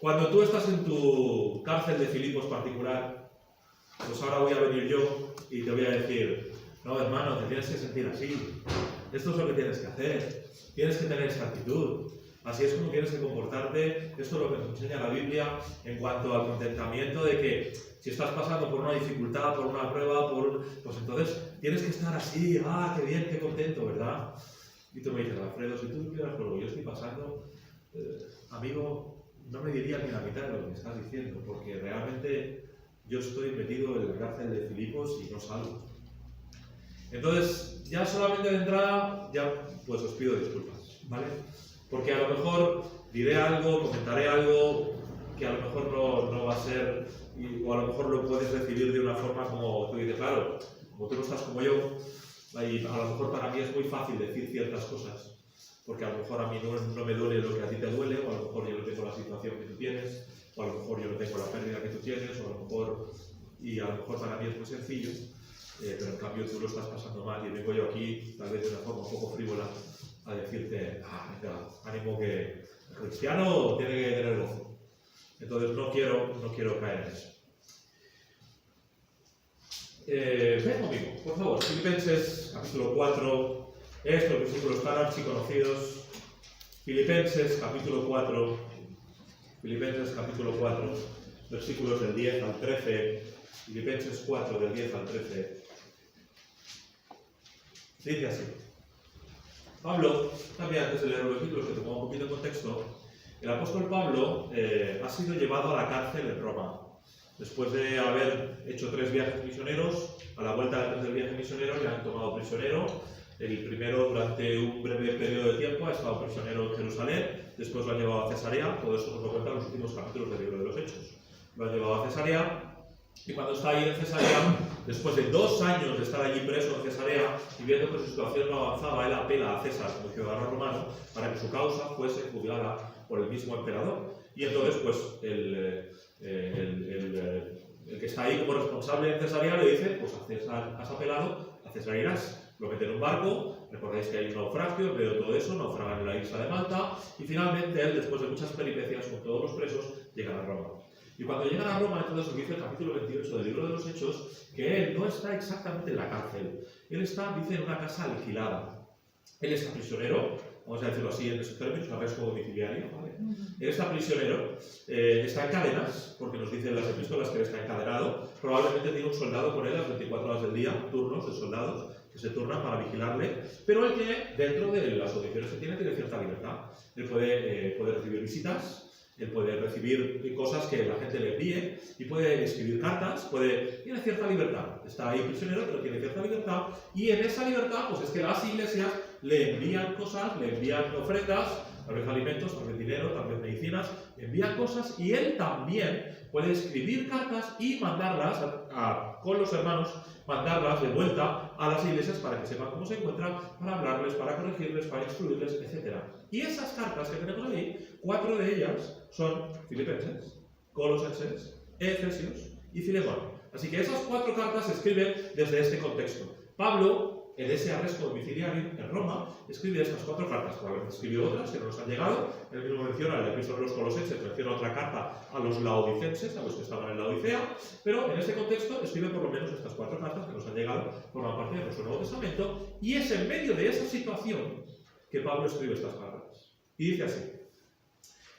Cuando tú estás en tu cárcel de Filipos particular, pues ahora voy a venir yo y te voy a decir, no, hermano, te tienes que sentir así. Esto es lo que tienes que hacer. Tienes que tener esta actitud. Así es como tienes que comportarte. Esto es lo que nos enseña la Biblia en cuanto al contentamiento de que si estás pasando por una dificultad, por una prueba, pues entonces tienes que estar así. ¡Ah, qué bien, qué contento!, ¿verdad? Y tú me dices, Alfredo, si tú supieras por lo que yo estoy pasando, amigo, no me dirías ni la mitad de lo que me estás diciendo, porque realmente yo estoy metido en la cárcel de Filipos y no salgo. Entonces, ya solamente de entrada, ya pues os pido disculpas, ¿vale? Porque a lo mejor diré algo, comentaré algo que a lo mejor no va a ser, o a lo mejor lo puedes recibir de una forma como tú dices, claro, como tú no estás como yo, y a lo mejor para mí es muy fácil decir ciertas cosas, porque a lo mejor a mí no me duele lo que a ti te duele, o a lo mejor yo no tengo la situación que tú tienes, o a lo mejor yo no tengo la pérdida que tú tienes, o a lo mejor, y a lo mejor para mí es muy sencillo, pero en cambio tú lo estás pasando mal y vengo yo aquí, tal vez de una forma un poco frívola, a decirte, venga, ánimo que el cristiano tiene que tener gozo. Entonces no quiero caer en eso. Ven conmigo, por favor, Filipenses capítulo 4, estos versículos tan archiconocidos. Filipenses capítulo 4, versículos del 10 al 13. Filipenses 4, del 10 al 13. Dice así. Pablo, también antes de leer los versículos que te pongo un poquito en contexto, el apóstol Pablo ha sido llevado a la cárcel en Roma. Después de haber hecho 3 viajes misioneros, a la vuelta del viaje misionero le han tomado prisionero. El primero, durante un breve periodo de tiempo, ha estado prisionero en Jerusalén, después lo han llevado a Cesarea, todo eso nos lo cuentan los últimos capítulos del libro de los Hechos. Lo han llevado a Cesarea, y cuando está ahí en Cesarea, después de 2 años de estar allí preso en Cesarea, y viendo que su situación no avanzaba, él apela a César como ciudadano romano para que su causa fuese juzgada por el mismo emperador. Y entonces, pues, el que está ahí como responsable en Cesarea le dice, pues a César has apelado, a César irás. Lo meten en un barco, recordáis que hay un naufragio, en medio de todo eso, naufragan en la isla de Malta, y finalmente él, después de muchas peripecias con todos los presos, llegan a Roma. Y cuando llegan a Roma, entonces nos dice el capítulo 28 del libro de los Hechos, que él no está exactamente en la cárcel. Él está, dice, en una casa alquilada. Él está prisionero, vamos a decirlo así en esos términos, arresto domiciliario, ¿vale? Él está prisionero, está en cadenas, porque nos dicen las epístolas que él está encadenado. Probablemente tiene un soldado con él las 24 horas del día, turnos de soldados, que se turnan para vigilarle, pero él tiene, dentro de las audiciones que tiene cierta libertad. Él puede recibir visitas, él puede recibir cosas que la gente le envíe, y puede escribir cartas, tiene cierta libertad. Está ahí prisionero, pero tiene cierta libertad, y en esa libertad, pues es que las iglesias le envían cosas, le envían ofrendas, tal vez alimentos, tal vez dinero, tal vez medicinas, le envían cosas, y él también puede escribir cartas y mandarlas con los hermanos, mandarlas de vuelta a las iglesias para que sepan cómo se encuentran, para hablarles, para corregirles, para instruirles, etc. Y esas cartas que tenemos ahí, 4 de ellas son Filipenses, Colosenses, Efesios y Filemón. Así que esas 4 cartas se escriben desde este contexto. Pablo, en ese arresto domiciliario en Roma, escribe estas 4 cartas. Probablemente escribió otras que no nos han llegado. Él mismo menciona en el epístola de los Colosenses, menciona otra carta a los laodicenses, a los que estaban en la Odisea, pero en este contexto escribe por lo menos estas 4 cartas que nos han llegado, forman parte de nuestro Nuevo Testamento, y es en medio de esa situación que Pablo escribe estas cartas. Y dice así: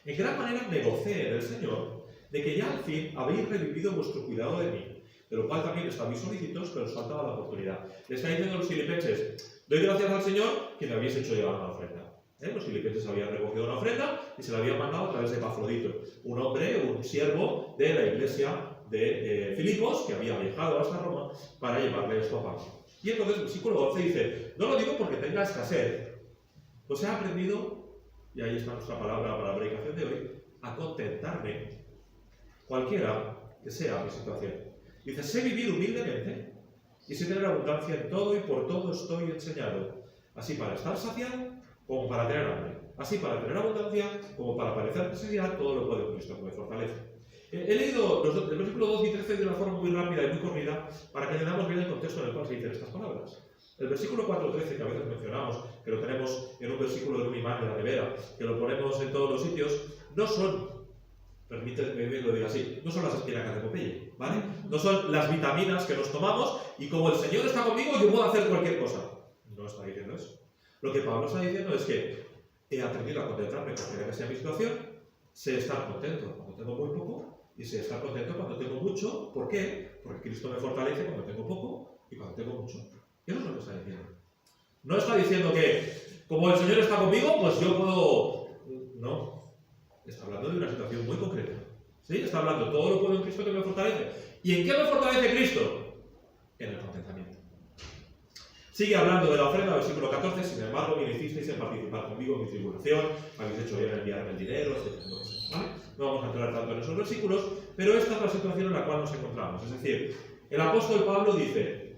en gran manera me gocé en el Señor de que ya al fin habéis revivido vuestro cuidado de mí, de lo cual también estabais solícitos, pero os faltaba la oportunidad. Le está diciendo a los filipenses: doy gracias al Señor que me habéis hecho llevar una ofrenda. Los filipenses habían recogido una ofrenda y se la habían mandado a través de Epafrodito, un hombre, un siervo de la iglesia de Filipos, que había viajado hasta Roma para llevarle esto a Pablo. Y entonces el versículo 11 dice: no lo digo porque tenga escasez, pues he aprendido, y ahí está nuestra palabra para la predicación de hoy, a contentarme, cualquiera que sea mi situación. Dice: sé vivir humildemente y sé tener abundancia en todo, y por todo estoy enseñado, así para estar saciado como para tener hambre, así para tener abundancia como para parecer necesidad. Todo lo puedo en Cristo que me fortalece. He leído el versículo 12 y 13 de una forma muy rápida y muy corrida para que entendamos bien el contexto en el cual se dicen estas palabras. El versículo 4.13, que a veces mencionamos, que lo tenemos en un versículo de un imán de la nevera, que lo ponemos en todos los sitios, no son permíteme que lo diga así, no son las espinacas de Popeye, ¿vale? No son las vitaminas que nos tomamos y como el Señor está conmigo yo puedo hacer cualquier cosa. No está diciendo eso. Lo que Pablo está diciendo es que he aprendido a contentarme cualquiera que sea mi situación, sé estar contento cuando tengo muy poco y sé estar contento cuando tengo mucho. ¿Por qué? Porque Cristo me fortalece cuando tengo poco y cuando tengo mucho. Eso es lo que está diciendo. No está diciendo que como el Señor está conmigo, pues yo puedo... No. Está hablando de una situación muy concreta. ¿Sí? Está hablando todo lo puedo en Cristo que me fortalece. ¿Y en qué me fortalece Cristo? En el contentamiento. Sigue hablando de la ofrenda, versículo 14. Sin embargo, me hicisteis en participar conmigo en mi tribulación, habéis hecho bien en enviarme el dinero, etc. ¿Vale? No vamos a entrar tanto en esos versículos, pero esta es la situación en la cual nos encontramos. Es decir, el apóstol Pablo dice: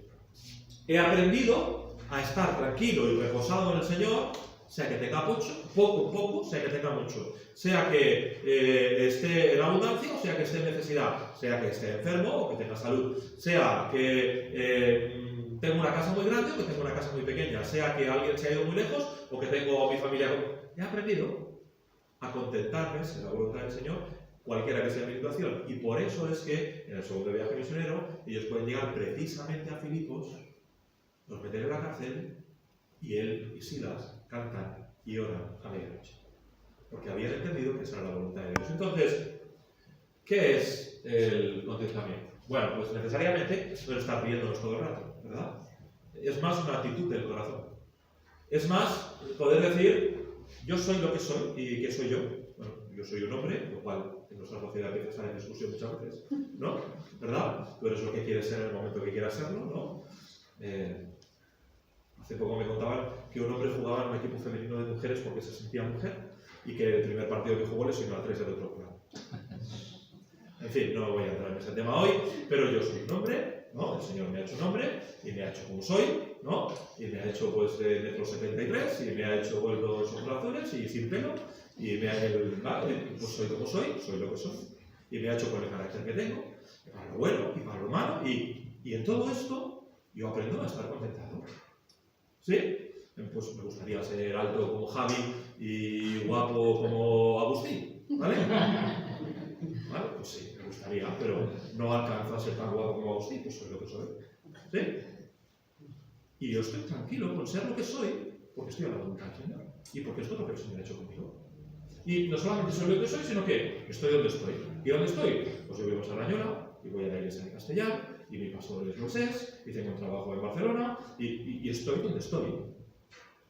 he aprendido a estar tranquilo y reposado en el Señor, sea que tenga poco, sea que tenga mucho, sea que esté en abundancia o sea que esté en necesidad, sea que esté enfermo o que tenga salud, sea que tengo una casa muy grande o que tengo una casa muy pequeña, sea que alguien se ha ido muy lejos o que tengo a mi familia. He aprendido a contentarme en la voluntad del Señor, cualquiera que sea mi situación. Y por eso es que en el segundo viaje misionero ellos pueden llegar precisamente a Filipos, los meten en la cárcel y él y Silas cantan y oran a medianoche. Porque habían entendido que esa era la voluntad de Dios. Entonces, ¿qué es el contentamiento? Bueno, pues necesariamente no estar riéndonos todo el rato, ¿verdad? Es más una actitud del corazón. Es más poder decir, yo soy lo que soy. ¿Y qué soy yo? Bueno, yo soy un hombre, lo cual en nuestra sociedad empieza a estar en discusión muchas veces, ¿no? ¿Verdad? Tú eres lo que quieres ser en el momento que quieras serlo, ¿no? Hace poco me contaban que un hombre jugaba en un equipo femenino de mujeres porque se sentía mujer y que el primer partido que jugó lesionó a 3 del otro club. En fin, no voy a entrar en ese tema hoy, pero yo soy un hombre, ¿no? El Señor me ha hecho un hombre y me ha hecho como soy, ¿no? Y me ha hecho pues de 1,73 m y me ha hecho pues 2 ojos azules y sin pelo y me ha hecho, pues soy como soy lo que soy. Y me ha hecho con el carácter que tengo, para lo bueno y para lo malo, y en todo esto yo aprendo a estar contentado. ¿Sí? Pues me gustaría ser alto como Javi y guapo como Agustín, ¿vale? Vale, pues sí, me gustaría, pero no alcanzo a ser tan guapo como Agustín, pues soy lo que soy. ¿Sí? Y yo estoy tranquilo con ser lo que soy, porque estoy a la voluntad del Señor, y porque esto es lo que el Señor ha hecho conmigo. Y no solamente soy lo que soy, sino que estoy donde estoy. ¿Y dónde estoy? Pues yo vivo en Sardañola, y voy a la iglesia de Castellar, y mi pastor es Moisés, y tengo un trabajo en Barcelona, y estoy donde estoy.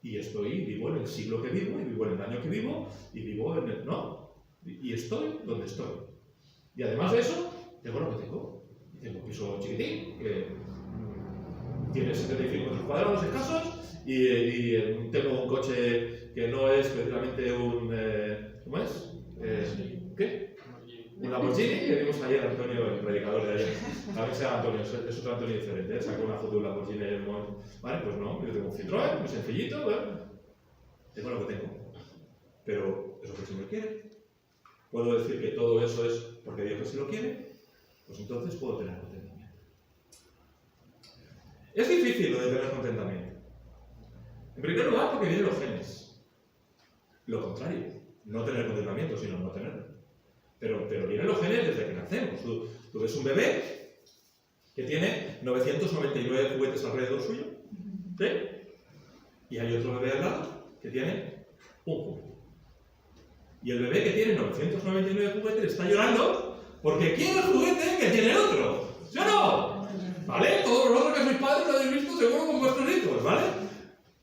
Y vivo en el siglo que vivo, y vivo en el año que vivo, y vivo en el... ¿no? Y estoy donde estoy. Y además de eso, tengo lo que tengo. Y tengo un piso chiquitín, que tiene 75 metros cuadrados escasos, y tengo un coche que no es precisamente un... ¿cómo es? ¿Qué? Un Lamborghini, que vimos ayer a Antonio, el predicador de ayer. A ver si era Antonio, es otro Antonio diferente, sacó una foto de un Lamborghini en el momento. Vale, pues no, yo tengo un Citroën, muy sencillito, tengo lo que tengo. Pero es lo que el Señor quiere. ¿Puedo decir que todo eso es porque Dios así lo quiere? Pues entonces puedo tener contentamiento. Es difícil lo de tener contentamiento. En primer lugar, porque vienen los genes. Lo contrario, no tener contentamiento, sino no tenerlo. Pero vienen los genes desde que nacemos. Tú ves un bebé que tiene 999 juguetes alrededor suyo, ¿sí? Y hay otro bebé al lado que tiene un juguete. Y el bebé que tiene 999 juguetes está llorando porque quiere el juguete que tiene otro. ¿Sí o no? ¿Vale? Todos vosotros que sois padres lo habéis visto seguro con vuestros hijos, ¿vale?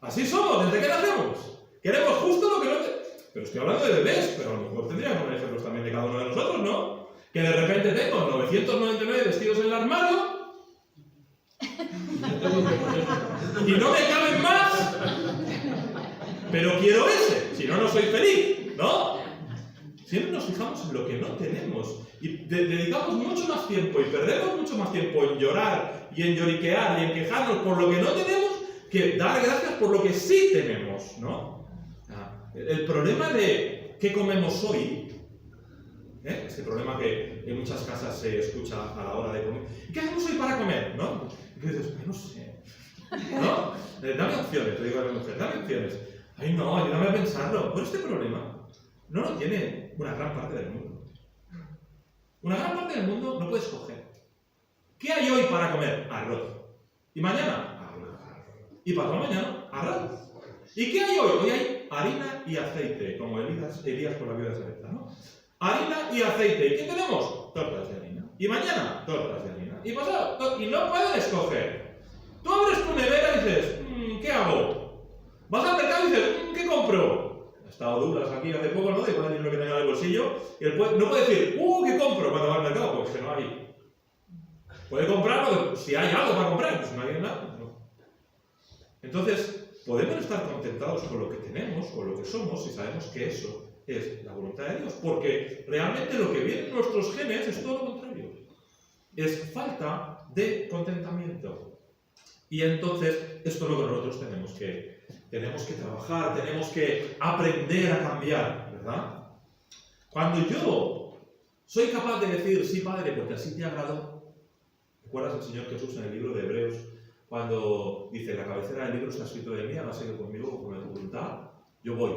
Así somos, desde que nacemos. Queremos justo lo que no te... Pero estoy hablando de bebés, pero a lo mejor tendría que poner ejemplos también de cada uno de nosotros, ¿no? Que de repente tengo 999 vestidos en el armario y no me caben más, pero quiero ese, si no, no soy feliz, ¿no? Siempre nos fijamos en lo que no tenemos y dedicamos mucho más tiempo y perdemos mucho más tiempo en llorar y en lloriquear y en quejarnos por lo que no tenemos que dar gracias por lo que sí tenemos, ¿no? El problema de qué comemos hoy, este problema que en muchas casas se escucha a la hora de comer. ¿Qué hacemos hoy para comer? ¿No? Y dices, no sé. ¿No? Dame opciones, te digo a mi mujer, dame opciones. Ay, no, ayúdame a pensarlo. Pero este problema no lo tiene una gran parte del mundo. Una gran parte del mundo no puede escoger. ¿Qué hay hoy para comer? Arroz. ¿Y mañana? Arroz. ¿Y pasado mañana? Arroz. ¿Y qué hay hoy? Hoy hay harina y aceite, como Elías con la viuda de Sarepta, ¿no? Harina y aceite. ¿Y qué tenemos? Tortas de harina. ¿Y mañana? Tortas de harina. ¿Y pasado? Y no pueden escoger. Tú abres tu nevera y dices, ¿qué hago? Vas al mercado y dices, ¿qué compro? Ha estado Douglas aquí hace poco, ¿no? De cuál es lo que tenga en el bolsillo. Y él no puede decir, ¿qué compro? Cuando va al mercado, porque no hay. Puede comprar si hay algo para comprar, pues no hay nada. No. Entonces, podemos estar contentados con lo que tenemos, con lo que somos, si sabemos que eso es la voluntad de Dios. Porque realmente lo que viene en nuestros genes es todo lo contrario. Es falta de contentamiento. Y entonces, esto es lo que nosotros tenemos que trabajar, tenemos que aprender a cambiar, ¿verdad? Cuando yo soy capaz de decir, sí, Padre, porque así te agradó. ¿Recuerdas al Señor Jesús en el libro de Hebreos? Cuando dice, la cabecera del libro está escrito de mí, hágase que conmigo, con tu voluntad, yo voy.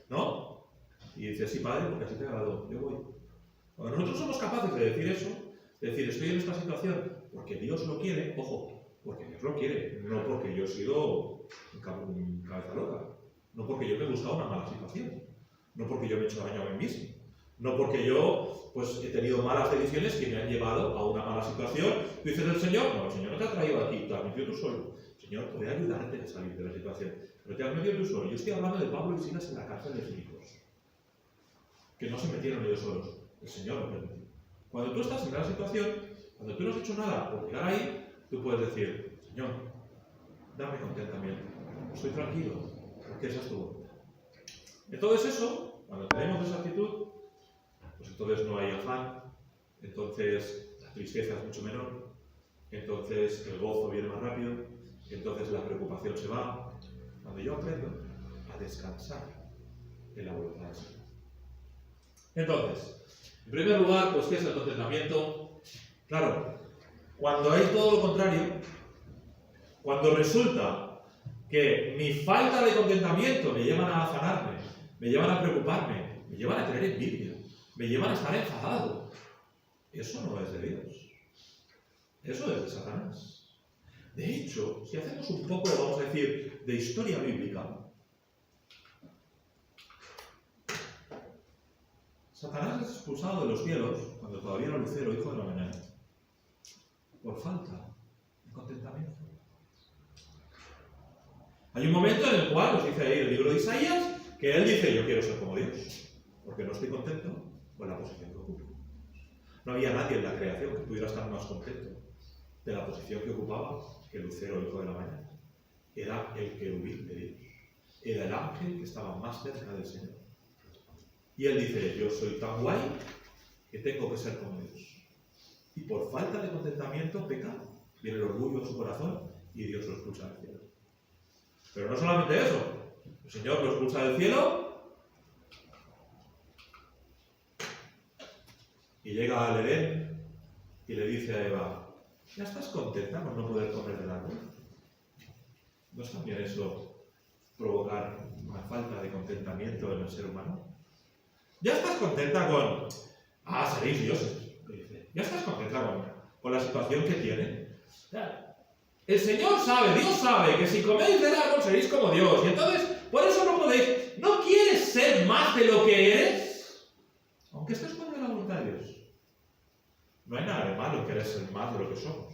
¿No? Y dice, sí, Padre, porque así te agradó, yo voy. Cuando nosotros somos capaces de decir eso, de decir, estoy en esta situación porque Dios lo quiere, ojo, porque Dios lo quiere, no porque yo he sido un cabeza loca, no porque yo me he buscado una mala situación, no porque yo me he hecho daño a mí mismo, no porque yo pues he tenido malas decisiones que me han llevado a una mala situación. Tú dices el Señor, no, el Señor no te ha traído aquí, te has metido tú solo. El Señor puede ayudarte a salir de la situación, pero te has metido tú solo. Yo estoy hablando de Pablo y Silas en la cárcel de Filipos, que no se metieron ellos solos, el Señor lo permitió. Cuando tú estás en una situación, cuando tú no has hecho nada por llegar ahí, tú puedes decir, Señor, dame contentamiento, estoy tranquilo, porque esa es tu voluntad. Entonces eso, cuando tenemos esa actitud, pues entonces no hay afán, entonces la tristeza es mucho menor, entonces el gozo viene más rápido, entonces la preocupación se va. Cuando yo aprendo a descansar en la voluntad del Señor. Entonces, en primer lugar, pues ¿qué es el contentamiento? Claro, cuando hay todo lo contrario, cuando resulta que mi falta de contentamiento me llevan a afanarme, me llevan a preocuparme, me llevan a tener envidia, me llevan a estar enfadado, eso no es de Dios. Eso es de Satanás. De hecho, si hacemos un poco, vamos a decir, de historia bíblica, Satanás es expulsado de los cielos cuando todavía era Lucero, hijo de la mañana, por falta de contentamiento. Hay un momento en el cual, nos dice ahí el libro de Isaías, que él dice, yo quiero ser como Dios, porque no estoy contento con la posición que ocupo. No había nadie en la creación que pudiera estar más contento de la posición que ocupaba que Lucero, hijo de la mañana. Era el querubín de Dios. Era el ángel que estaba más cerca del Señor. Y él dice, yo soy tan guay que tengo que ser como Dios. Y por falta de contentamiento peca, viene el orgullo a su corazón y Dios lo expulsa del cielo. Pero no solamente eso, el Señor lo expulsa del cielo y llega al Edén y le dice a Eva, ¿ya estás contenta con no poder comer del árbol? ¿No es también eso provocar una falta de contentamiento en el ser humano? ¿Ya estás contenta con... seréis dioses, le dice. ¿Ya estás contenta con la situación que tiene? El Señor sabe, Dios sabe, que si coméis del árbol seréis como Dios. Y entonces, por eso no podéis. ¿No quieres ser más de lo que eres? Aunque estés fuera de la voluntad de Dios. No hay nada de malo en querer ser más de lo que somos.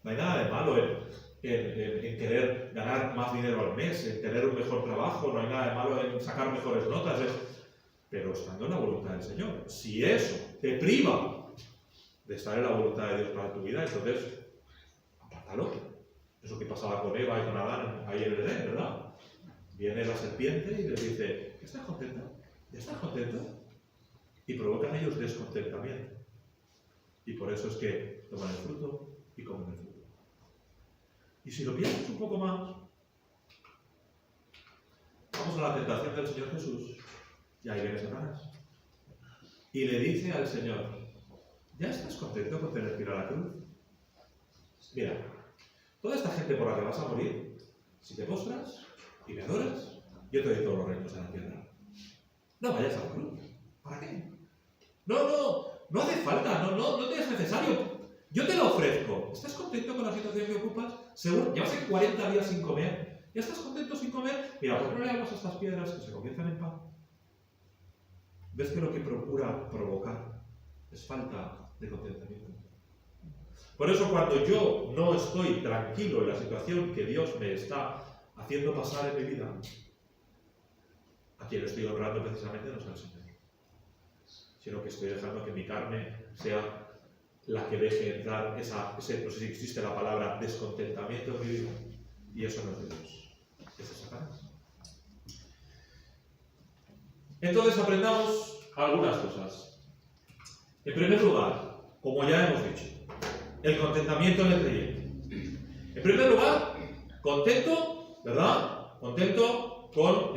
No hay nada de malo en querer ganar más dinero al mes, en tener un mejor trabajo. No hay nada de malo en sacar mejores notas. Pero estando en la voluntad del Señor. Si eso te priva de estar en la voluntad de Dios para tu vida, entonces apártalo. Eso que pasaba con Eva y con Adán ahí en el Edén, ¿verdad? Viene la serpiente y les dice, ¿ya estás contenta? ¿Ya estás contenta? Y provocan ellos descontentamiento. Y por eso es que toman el fruto y comen el fruto. Y si lo piensas un poco más, vamos a la tentación del Señor Jesús. Y ahí viene Satanás. Y le dice al Señor, ¿ya estás contento con tener que ir a la cruz? Mira, toda esta gente por la que vas a morir, si te postras y me adoras, yo te doy todos los reinos de la tierra. No vayas a la cruz. ¿Para qué? No, No hace falta, no te es necesario. Yo te lo ofrezco. ¿Estás contento con la situación que ocupas? Seguro, llevas 40 días sin comer. ¿Ya estás contento sin comer? Mira, ¿por qué no le damos a estas piedras que se conviertan en pan? ¿Ves que lo que procura provocar es falta de contentamiento? Por eso cuando yo no estoy tranquilo en la situación que Dios me está haciendo pasar en mi vida, a quien estoy honrando precisamente no es al Señor, sino que estoy dejando que mi carne sea la que deje entrar ese, no sé si existe la palabra, descontentamiento en mi vida. Y eso no es de Dios, es de Satanás. Entonces aprendamos algunas cosas. En primer lugar, como ya hemos dicho, el contentamiento del creyente. En primer lugar, contento, ¿verdad? Contento con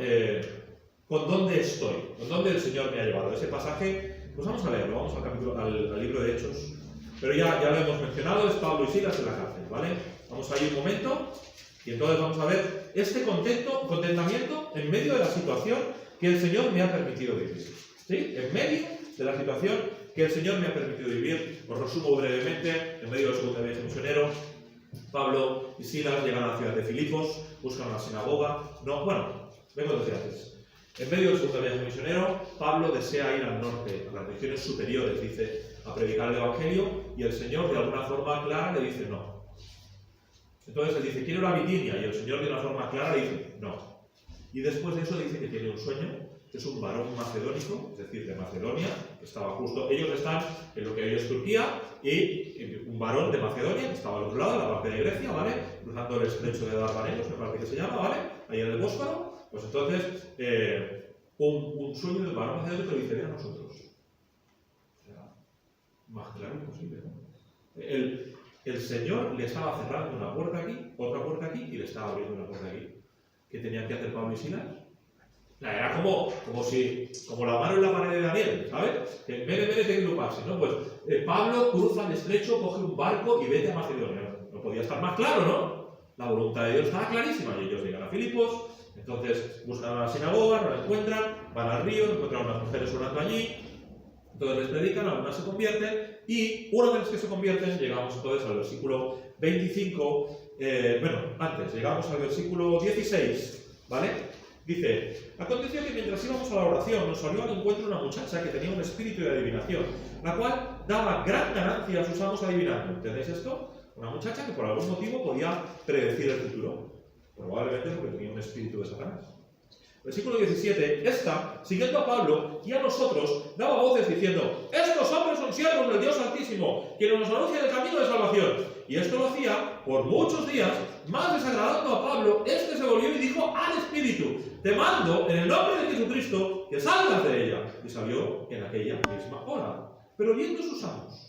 dónde estoy, con dónde el Señor me ha llevado. Ese pasaje, pues vamos a leerlo, vamos al libro de Hechos. Pero ya lo hemos mencionado, es Pablo y Silas en la cárcel, ¿vale? Vamos a ir un momento y entonces vamos a ver este contentamiento en medio de la situación que el Señor me ha permitido vivir. ¿Sí? En medio de la situación que el Señor me ha permitido vivir. Os resumo brevemente, en medio del segundo viaje misionero, Pablo y Silas llegan a la ciudad de Filipos, buscan una sinagoga. Vengo desde antes. En medio del segundo viaje misionero, Pablo desea ir al norte, a las regiones superiores, dice, a predicar el Evangelio, y el Señor de alguna forma clara le dice no. Entonces él dice, quiero ir a Bitinia, y el Señor de una forma clara le dice no. Y después de eso dice que tiene un sueño, que es un varón macedónico, es decir, de Macedonia, que estaba justo, ellos están en lo que hoy es Turquía, y un varón de Macedonia, que estaba al otro lado, en la parte de Grecia, ¿vale? Cruzando el estrecho de Dardanelos, me parece que se llama, ¿vale? Ahí en el Bósforo. Pues entonces, un sueño del varón macedónico le dice, ven a nosotros. O sea, más claro imposible, ¿no? El Señor le estaba cerrando una puerta aquí, otra puerta aquí, y le estaba abriendo una puerta aquí. ¿Qué tenían que hacer Pablo y Silas? Era como la mano en la pared de Daniel, ¿sabes? Que vete que no pase, ¿no? Pues Pablo cruza el estrecho, coge un barco y vete a Macedonia. No podía estar más claro, ¿no? La voluntad de Dios estaba clarísima y ellos llegan a Filipos, entonces buscan a la sinagoga, no la encuentran, van al río, encuentran a unas mujeres orando allí, entonces les predican, algunas se convierten y una de las que se convierten, llegamos entonces al versículo 25, antes, llegamos al versículo 16, ¿vale? Dice, aconteció que mientras íbamos a la oración nos salió al encuentro una muchacha que tenía un espíritu de adivinación, la cual daba gran ganancia a sus amos adivinando. ¿Entendéis esto? Una muchacha que por algún motivo podía predecir el futuro, probablemente porque tenía un espíritu de Satanás. Versículo 17, esta, siguiendo a Pablo y a nosotros, daba voces diciendo, estos hombres son siervos del Dios Altísimo, quien nos anuncia el camino de salvación. Y esto lo hacía por muchos días, más desagradando a Pablo, este se volvió y dijo al Espíritu, te mando en el nombre de Jesucristo que salgas de ella. Y salió en aquella misma hora. Pero viendo sus amos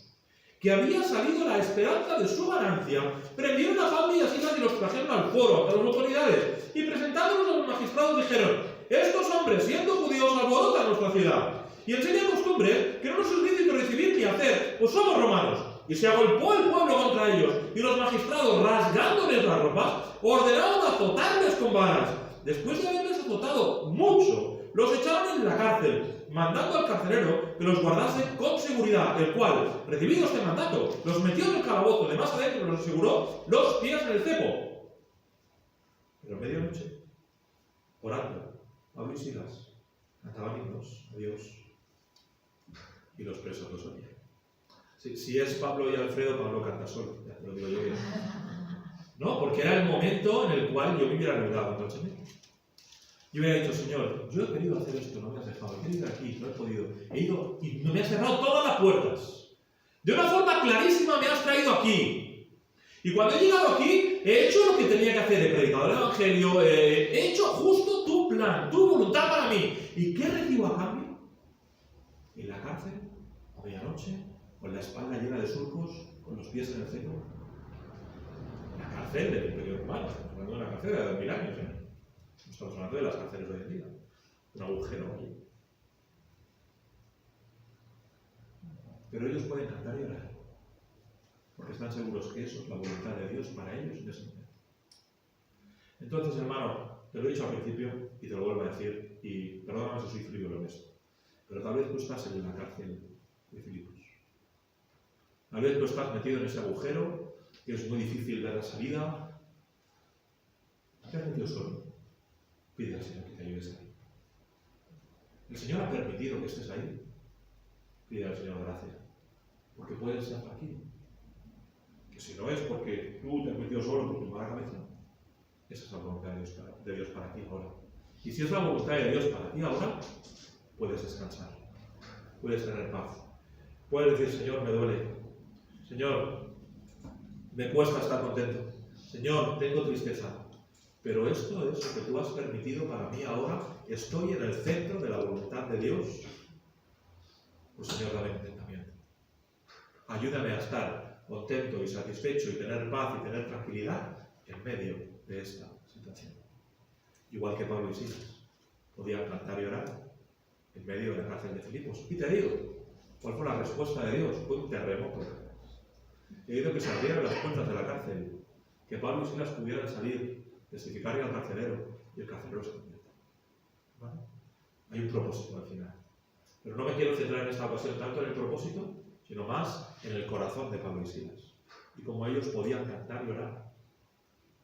que había salido la esperanza de su ganancia, prendieron a Pablo y a Silas y los trajeron al foro ante las autoridades, y presentándolos a los magistrados dijeron, estos hombres, siendo judíos, alborotan nuestra ciudad, y enseñan costumbres que no nos es lícito recibir ni hacer, pues somos romanos. Y se agolpó el pueblo contra ellos, y los magistrados, rasgándoles las ropas, ordenaron azotarles con varas. Después de haberles azotado mucho, los echaron en la cárcel, mandando al carcelero que los guardase con seguridad, el cual, recibido este mandato, los metió en el calabozo de más adentro y los aseguró los pies en el cepo. Pero a medianoche, orando, Pablo y Silas cantaban himnos a Dios y los presos los oían. Si es Pablo y Alfredo, Pablo canta solo, ya te lo digo yo bien. No, porque era el momento en el cual yo me hubiera ayudado con el Señor. Yo hubiera dicho, Señor, yo he querido hacer esto, no me has dejado, he querido ir aquí, no he podido. He ido y no me has cerrado todas las puertas. De una forma clarísima me has traído aquí. Y cuando he llegado aquí, he hecho lo que tenía que hacer, he predicado el Evangelio, he hecho justo tu plan, tu voluntad para mí. ¿Y qué recibo a cambio? En la cárcel, a medianoche, con la espalda llena de surcos, con los pies en el cepo. La cárcel del Imperio Romano, estamos hablando de una cárcel de 2000 años, ¿eh? No estamos hablando de las cárceles de hoy en día. Un agujero aquí. Pero ellos pueden cantar y orar, porque están seguros que eso es la voluntad de Dios para ellos en ese momento. Entonces, hermano, te lo he dicho al principio y te lo vuelvo a decir, y perdóname si soy frívolo en esto, pero tal vez tú estás en la cárcel de Filipos. Tal vez tú estás metido en ese agujero, que es muy difícil ver la salida. ¿Te has metido solo? Pide al Señor que te ayude a salir. El Señor ha permitido que estés ahí. Pide al Señor gracia, porque puedes ser tranquilo. Que si no es porque tú te has metido solo por tu mala cabeza, esa es la voluntad de Dios para ti ahora. Y si es la voluntad de Dios para ti ahora, puedes descansar, puedes tener paz. Puedes decir, Señor, me duele. Señor, me cuesta estar contento. Señor, tengo tristeza. Pero esto es lo que tú has permitido para mí ahora. Estoy en el centro de la voluntad de Dios. Pues Señor, dame contentamiento. Ayúdame a estar contento y satisfecho y tener paz y tener tranquilidad en medio de esta situación. Igual que Pablo y Silas podían cantar y orar en medio de la cárcel de Filipos. Y te digo, ¿cuál fue la respuesta de Dios? Fue un terremoto. He oído que se abrieran las puertas de la cárcel, que Pablo y Silas pudieran salir, testificar al carcelero, y el carcelero se convierte. ¿Vale? Hay un propósito al final. Pero no me quiero centrar en esta ocasión tanto en el propósito, sino más en el corazón de Pablo y Silas. Y cómo ellos podían cantar y orar.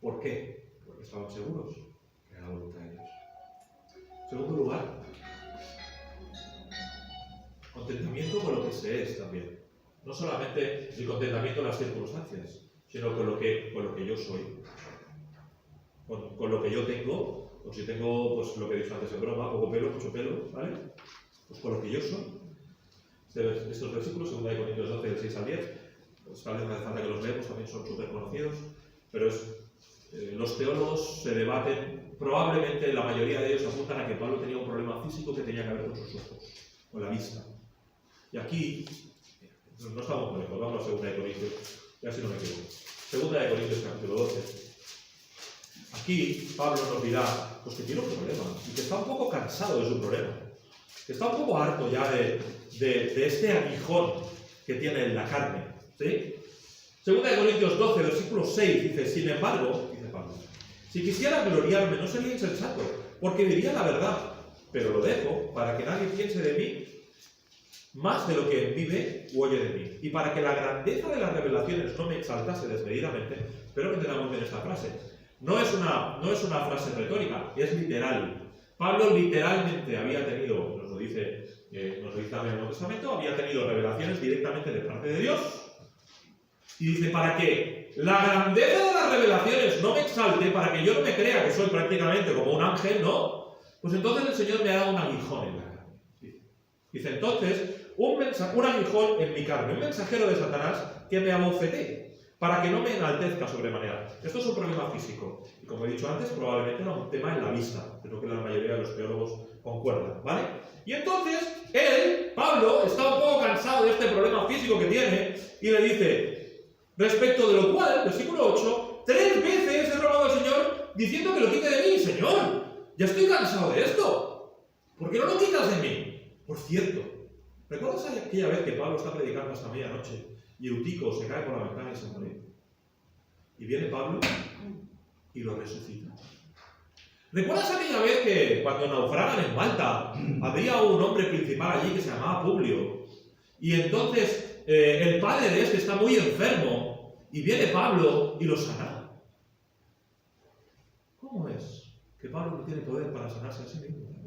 ¿Por qué? Porque estaban seguros que era la voluntad de Dios. En segundo lugar, contentamiento con lo que se es también. No solamente el contentamiento en las circunstancias, sino con lo que yo soy. Con lo que yo tengo, o si tengo, pues lo que he dicho antes en broma, poco pelo, mucho pelo, ¿vale? Pues con lo que yo soy. Estos versículos, 2 Corintios 12, del 6 al 10, pues tal vez no hace falta que los leemos, también son súper conocidos, pero los teólogos se debaten, probablemente la mayoría de ellos apuntan a que Pablo tenía un problema físico que tenía que ver con sus ojos, con la vista. Y aquí, no estamos muy lejos, vamos a 2 Corintios, ya si no me equivoco. 2 Corintios capítulo 12. Aquí Pablo nos dirá pues que tiene un problema y que está un poco cansado de su problema, que está un poco harto ya de este aguijón que tiene en la carne. ¿Sí? 2 Corintios 12, versículo 6 dice, sin embargo, dice Pablo, si quisiera gloriarme no sería insensato, porque diría la verdad, pero lo dejo para que nadie piense de mí más de lo que vive u oye de mí, y para que la grandeza de las revelaciones no me exaltase desmedidamente. Espero que entendamos bien esta frase. No es una frase retórica, es literal. Pablo literalmente había tenido, nos lo dice también el Nuevo Testamento, había tenido revelaciones directamente de parte de Dios. Y dice, para que la grandeza de las revelaciones no me exalte, para que yo no me crea que soy prácticamente como un ángel, ¿no? Pues entonces el Señor me ha dado un aguijón en la carne. Dice, entonces, un aguijón en mi carne, un mensajero de Satanás que me abofetee, para que no me enaltezca sobremanera. Esto es un problema físico. Y como he dicho antes, probablemente era un tema en la vista, de lo que la mayoría de los teólogos concuerdan, ¿vale? Y entonces, Pablo, está un poco cansado de este problema físico que tiene, y le dice, respecto de lo cual, versículo 8, 3 veces he rogado al Señor, diciendo que lo quite de mí. Señor, ya estoy cansado de esto. ¿Por qué no lo quitas de mí? Por cierto, ¿recuerdas aquella vez que Pablo está predicando hasta medianoche? Y Eutico se cae por la ventana y se muere. Y viene Pablo y lo resucita. ¿Recuerdas aquella vez que cuando naufragan en Malta había un hombre principal allí que se llamaba Publio? Y entonces el padre de este está muy enfermo y viene Pablo y lo sana. ¿Cómo es que Pablo no tiene poder para sanarse a sí mismo también?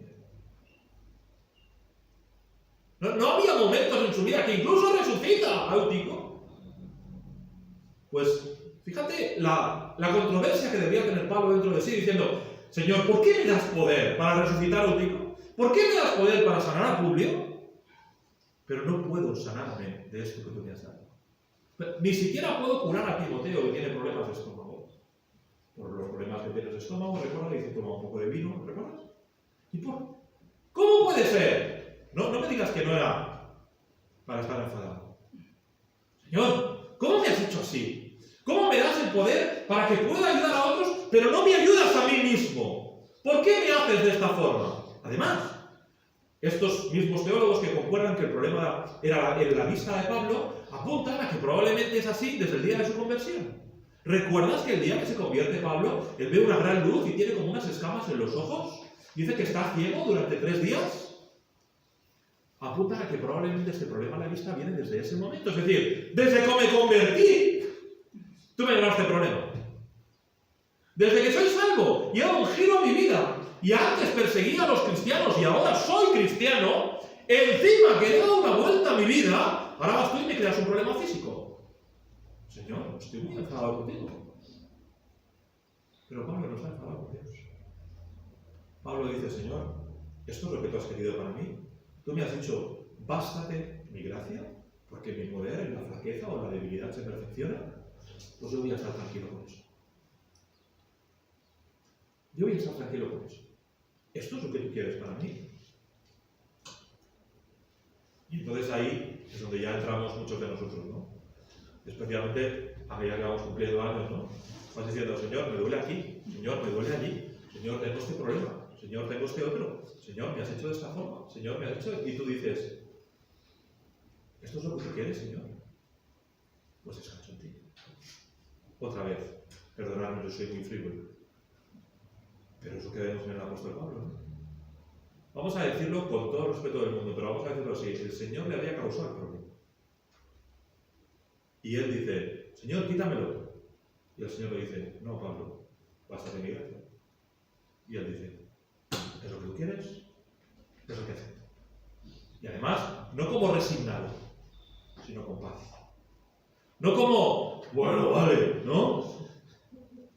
No había momentos en su vida que incluso resucita a Eutico. Pues fíjate la controversia que debía tener Pablo dentro de sí, diciendo, Señor, ¿por qué me das poder para resucitar a Eutico? ¿Por qué me das poder para sanar a Publio? Pero no puedo sanarme de esto que tú me has dado. Ni siquiera puedo curar a Timoteo, que tiene problemas de estómago. Por los problemas que tienes de estómago, recuerda, dice, toma un poco de vino, ¿recuerdas? ¿Cómo puede ser? No me digas que no era para estar enfadado. Señor, ¿cómo me has hecho así? ¿Cómo me das el poder para que pueda ayudar a otros, pero no me ayudas a mí mismo? ¿Por qué me haces de esta forma? Además, estos mismos teólogos que concuerdan que el problema era la vista de Pablo, apuntan a que probablemente es así desde el día de su conversión. ¿Recuerdas que el día que se convierte Pablo, él ve una gran luz y tiene como unas escamas en los ojos? Dice que está ciego durante 3 días. apuntan a que probablemente este problema a la vista viene desde ese momento. Es decir, desde que me convertí, tuve este problema. Desde que soy salvo, y he dado un giro a mi vida, y antes perseguía a los cristianos y ahora soy cristiano, encima que he dado una vuelta a mi vida, ahora vas tú y me creas un problema físico. Señor, estoy muy enfadado contigo. Pero Pablo no está enfadado con Dios. Pablo dice, Señor, esto es lo que tú has querido para mí. Tú me has dicho, bástate mi gracia, porque mi poder en la flaqueza o la debilidad se perfecciona. Pues yo voy a estar tranquilo con eso. Yo voy a estar tranquilo con eso. ¿Esto es lo que tú quieres para mí? Y entonces ahí es donde ya entramos muchos de nosotros, ¿no? Especialmente a medida que vamos cumpliendo años, ¿no? Vas diciendo, Señor, me duele aquí, Señor, me duele allí, Señor, tengo este problema, Señor, tengo este otro, Señor, me has hecho de esta forma, Señor, me has hecho... Y tú dices, ¿esto es lo que tú quieres, Señor? Pues descanso en ti. Otra vez, perdonadme, yo soy muy frívolo. Pero eso que vemos en el apóstol Pablo, ¿no? Vamos a decirlo con todo el respeto del mundo, pero vamos a decirlo así, el Señor le había causado el problema. Y él dice, Señor, quítamelo. Y el Señor le dice, no, Pablo, bástate mi gracia. Y él dice, ¿es lo que tú quieres? Es lo que acepto. Y además, no como resignado, sino con paz. No como, bueno, vale, ¿no?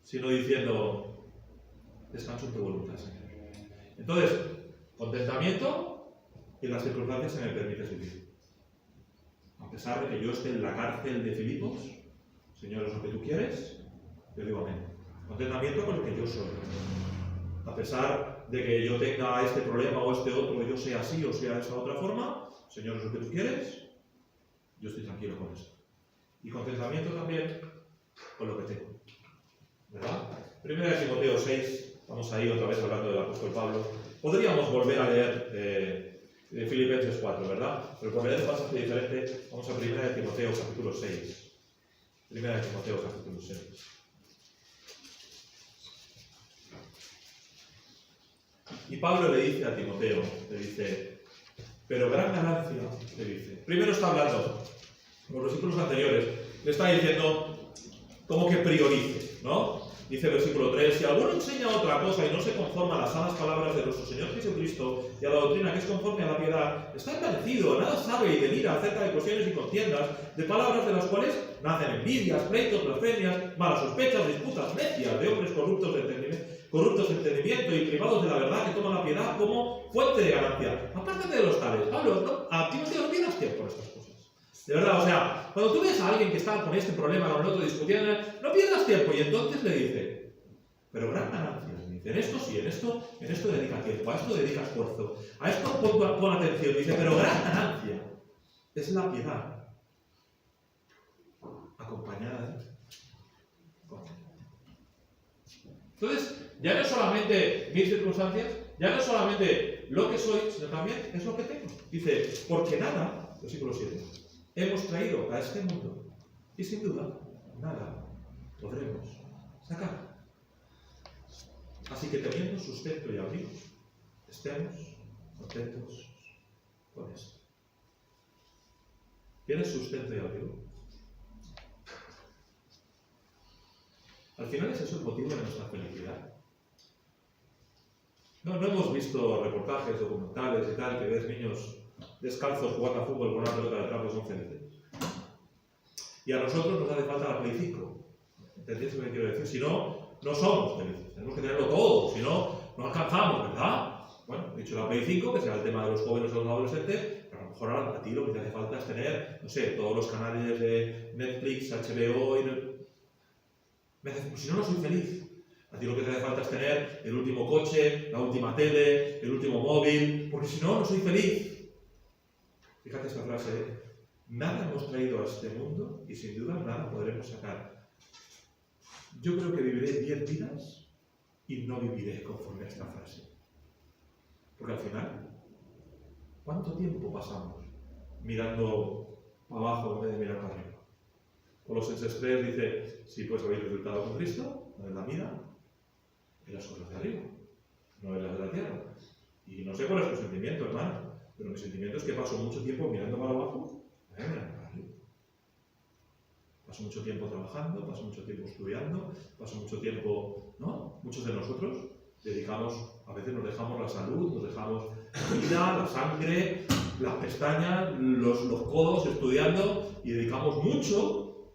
Sino diciendo, descanso en tu voluntad, Señor. Entonces, contentamiento y las circunstancias que me permites vivir. A pesar de que yo esté en la cárcel de Filipos, Señor, es lo que tú quieres, yo digo amén. Contentamiento con lo que yo soy. A pesar de que yo tenga este problema o este otro, que yo sea así o sea de esta otra forma, Señor, es lo que tú quieres, yo estoy tranquilo con eso. Y contentamiento también con lo que tengo. ¿Verdad? Primera de Timoteo 6, vamos ahí otra vez hablando del apóstol Pablo. Podríamos volver a leer de Filipenses 4, ¿verdad? Pero por leer un pasaje diferente, vamos a Primera de Timoteo capítulo 6. Primera de Timoteo capítulo 6. Y Pablo le dice a Timoteo, le dice, pero gran ganancia, le dice. Primero está hablando, en los versículos anteriores, le está diciendo como que priorice, ¿no? Dice versículo 3, si alguno enseña otra cosa y no se conforma a las sanas palabras de nuestro Señor Jesucristo y a la doctrina que es conforme a la piedad, está envanecido, nada sabe y delira acerca de cuestiones y contiendas, de palabras de las cuales nacen envidias, pleitos, blasfemias, malas sospechas, disputas necias de hombres corruptos de entendimiento y privados de la verdad que toman la piedad como fuente de ganancia. Apártate de los tales, Pablo, ¿no? A Timoteo no pierdas tiempo por estas cosas. De verdad, o sea, cuando tú ves a alguien que está con este problema, con el otro discutiendo, no pierdas tiempo. Y entonces le dice, pero gran ganancia. Dice, en esto sí, en esto dedica tiempo, a esto dedica esfuerzo, a esto pon atención. Dice, pero gran ganancia es la piedad, acompañada de contentamiento. Entonces, ya no es solamente mis circunstancias, ya no es solamente lo que soy, sino también es lo que tengo. Dice, porque nada, versículo 7, hemos traído a este mundo y sin duda nada podremos sacar. Así que teniendo sustento y abrigo, estemos contentos con esto. ¿Tienes sustento y abrigo? Al final es eso el motivo de nuestra felicidad. No hemos visto reportajes, documentales y tal, que ves niños descalzos jugando a fútbol con una pelota de trapo y son felices. Y a nosotros nos hace falta la Play 5. ¿Entendéis lo que quiero decir? Si no, no somos felices. Tenemos que tenerlo todo, si no, no alcanzamos, ¿verdad? Bueno, he dicho la Play 5, que será el tema de los jóvenes o los adolescentes, pero a lo mejor a ti lo que te hace falta es tener, no sé, todos los canales de Netflix, HBO y... Si no, no soy feliz. A ti lo que te hace falta es tener el último coche, la última tele, el último móvil, porque si no, no soy feliz. Fíjate esta frase, ¿eh? Nada hemos traído a este mundo y sin duda nada podremos sacar. Yo creo que viviré 10 vidas y no viviré conforme a esta frase. Porque al final, ¿cuánto tiempo pasamos mirando abajo en vez de mirar para arriba? Colosenses 3 dice, si pues habéis resultado con Cristo, no en la mira, en las cosas de arriba, no en las de la tierra. Y no sé cuál es tu sentimiento, hermano. Pero mi sentimiento es que paso mucho tiempo mirando para abajo, mirando para arriba. Paso mucho tiempo trabajando, paso mucho tiempo estudiando, paso mucho tiempo, ¿no? Muchos de nosotros dedicamos, a veces nos dejamos la salud, nos dejamos la vida, la sangre, las pestañas, los codos estudiando y dedicamos mucho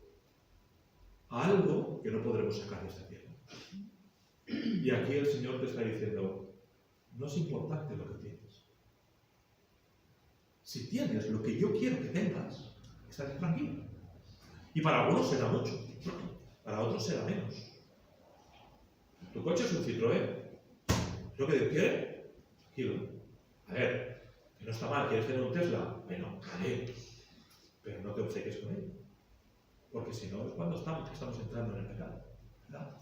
a algo que no podremos sacar de esta tierra. Y aquí el Señor te está diciendo, no es importante lo que tienes. Si tienes lo que yo quiero que tengas, estate tranquilo. Y para algunos será mucho, para otros será menos. Tu coche es un Citroën. ¿Es lo que Dios quiere? Tranquilo. A ver, que no está mal, ¿quieres tener un Tesla? Bueno, vale. Pero no te obceques con él. Porque si no, es cuando estamos entrando en el pecado. ¿Verdad?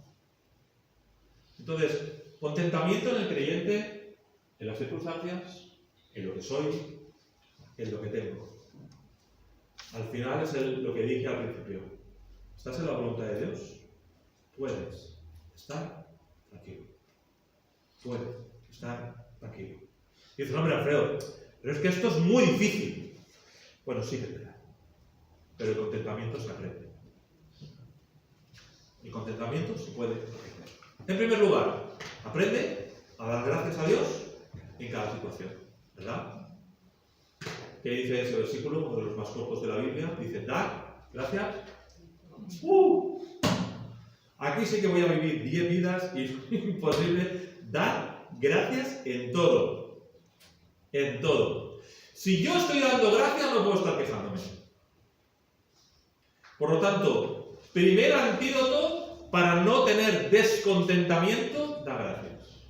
Entonces, contentamiento en el creyente, en las circunstancias, en lo que soy, en lo que tengo. Al final es lo que dije al principio. ¿Estás en la voluntad de Dios? Puedes estar tranquilo. Puedes estar tranquilo. Y dices, hombre, Alfredo, pero es que esto es muy difícil. Bueno, sí que te da. Pero el contentamiento se aprende. El contentamiento se puede aprender. En primer lugar, aprende a dar gracias a Dios en cada situación. ¿Verdad? ¿Qué dice ese versículo? Uno de los más cortos de la Biblia. Dice, dar gracias. Aquí sí que voy a vivir 10 vidas y es imposible dar gracias en todo. En todo. Si yo estoy dando gracias, no puedo estar quejándome. Por lo tanto, primer antídoto para no tener descontentamiento, da gracias.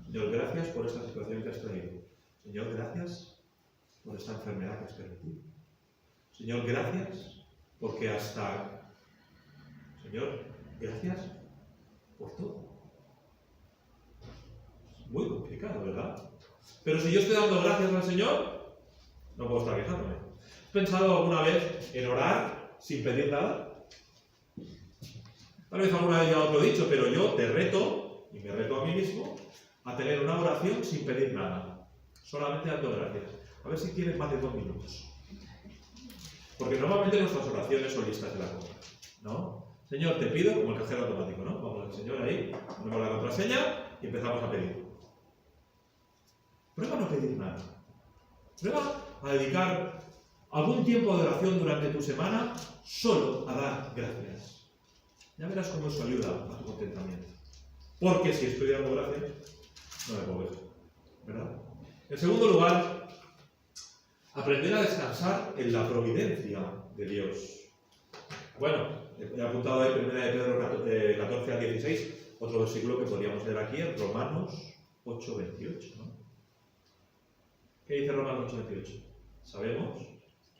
Señor, gracias por esta situación que has traído. Señor, gracias por esta enfermedad que has permitido. Señor, gracias porque hasta... Señor, gracias por todo. Es muy complicado, ¿verdad? Pero si yo estoy dando gracias al Señor, no puedo estar quejándome. ¿Has pensado alguna vez en orar sin pedir nada? Tal vez alguna vez ya otro dicho, pero yo te reto, y me reto a mí mismo, a tener una oración sin pedir nada. Solamente dando gracias. A ver si tienes más de 2 minutos. Porque normalmente nuestras oraciones son listas de la compra, ¿no? Señor, te pido, como el cajero automático, ¿no? Vamos al Señor ahí, ponemos la contraseña y empezamos a pedir. Prueba a no pedir nada. Prueba a dedicar algún tiempo de oración durante tu semana solo a dar gracias. Ya verás cómo eso ayuda a tu contentamiento. Porque si estoy dando gracias, no me puedo quejar, ¿verdad? En segundo lugar, aprender a descansar en la providencia de Dios. Bueno, he apuntado ahí 1 de Pedro 14 al 16, otro versículo que podríamos leer aquí en Romanos 8:28, ¿no? ¿Qué dice Romanos 8:28? Sabemos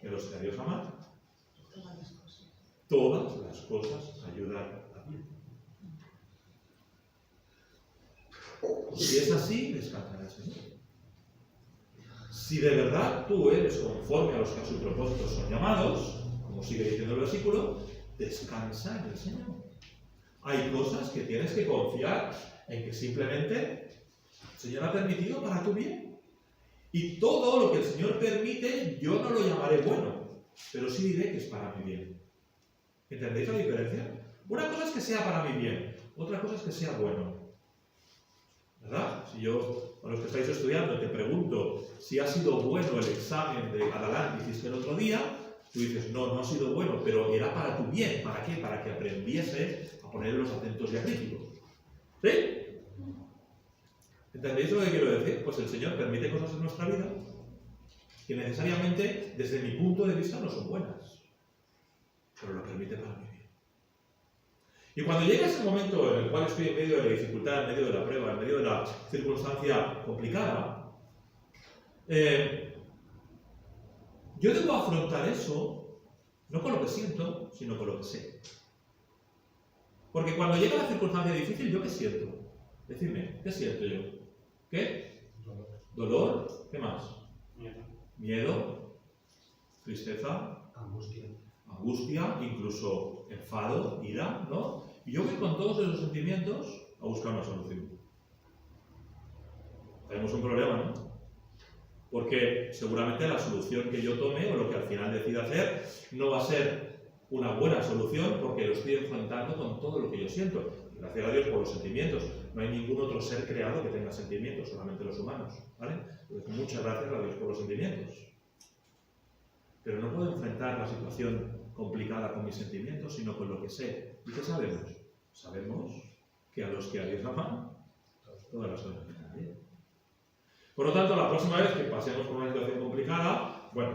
que los que a Dios aman, todas las cosas ayudan a bien. Si es así, descansará el Señor. Si de verdad tú eres conforme a los que a su propósito son llamados, como sigue diciendo el versículo, descansa en el Señor. Hay cosas que tienes que confiar en que simplemente el Señor ha permitido para tu bien. Y todo lo que el Señor permite, yo no lo llamaré bueno, pero sí diré que es para mi bien. ¿Entendéis la diferencia? Una cosa es que sea para mi bien, otra cosa es que sea bueno. ¿Verdad? Si yo, a los que estáis estudiando, te pregunto si ha sido bueno el examen de catalán que hiciste el otro día, tú dices, no ha sido bueno, pero era para tu bien. ¿Para qué? Para que aprendieses a poner los acentos diacríticos. ¿Sí? ¿Entendéis lo que quiero decir? Pues el Señor permite cosas en nuestra vida que necesariamente, desde mi punto de vista, no son buenas, pero lo permite para mi bien. Y cuando llega ese momento en el cual estoy en medio de la dificultad, en medio de la prueba, en medio de la circunstancia complicada, yo debo afrontar eso no con lo que siento, sino con lo que sé. Porque cuando llega la circunstancia difícil, ¿yo qué siento? Decidme, ¿qué siento yo? ¿Qué? Dolor. ¿Qué más? Miedo. Tristeza. Angustia, incluso enfado, ira, ¿no? Y yo voy con todos esos sentimientos a buscar una solución. Tenemos un problema, ¿no? porque seguramente la solución que yo tome o lo que al final decida hacer no va a ser una buena solución porque lo estoy enfrentando con todo lo que yo siento. Gracias a Dios por los sentimientos. No hay ningún otro ser creado que tenga sentimientos, solamente los humanos, ¿vale? Entonces, muchas gracias a Dios por los sentimientos. Pero no puedo enfrentar la situación complicada con mis sentimientos, sino con lo que sé. ¿Y qué sabemos? Sabemos que a los que a Dios aman, todas las cosas están bien. Por lo tanto, la próxima vez que pasemos por una situación complicada, bueno,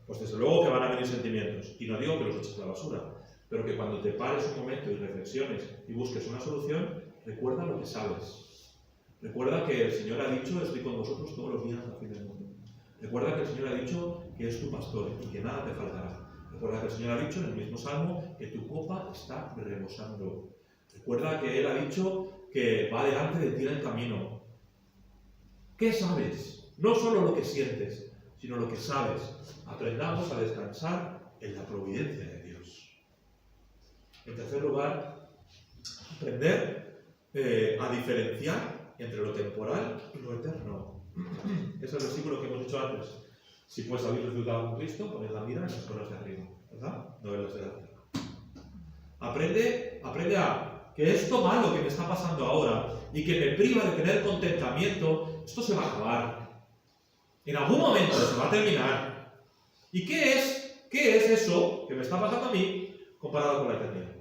pues desde luego que van a venir sentimientos. Y no digo que los eches a la basura, pero que cuando te pares un momento y reflexiones y busques una solución, recuerda lo que sabes. Recuerda que el Señor ha dicho, estoy con vosotros todos los días hasta el fin del mundo. Recuerda que el Señor ha dicho que es tu pastor y que nada te faltará. Recuerda que el Señor ha dicho en el mismo Salmo que tu copa está rebosando. Recuerda que Él ha dicho que va delante de ti en el camino. ¿Qué sabes? No solo lo que sientes, sino lo que sabes. Aprendamos a descansar en la providencia de Dios. En tercer lugar, aprender a diferenciar entre lo temporal y lo eterno. Es el versículo que hemos dicho antes. Si pues habéis resucitado con Cristo, poned la mira en las cosas de arriba, ¿verdad? No en las de la tierra. Aprende a que esto malo que me está pasando ahora y que me priva de tener contentamiento, esto se va a acabar. En algún momento se va a terminar. ¿Y qué es eso que me está pasando a mí comparado con la eternidad?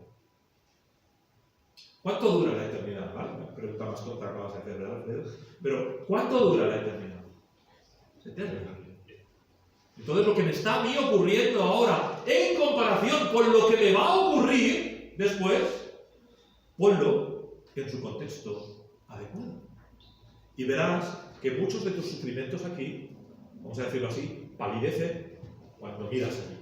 ¿Cuánto dura la eternidad? ¿Vale? Una pregunta más tonta que vas a hacer, ¿verdad, Alfredo? Pero ¿cuánto dura la eternidad? Es eterna. Entonces lo que me está a mí ocurriendo ahora, en comparación con lo que me va a ocurrir después, ponlo en su contexto adecuado. Y verás que muchos de tus sufrimientos aquí, vamos a decirlo así, palidecen cuando miras allí.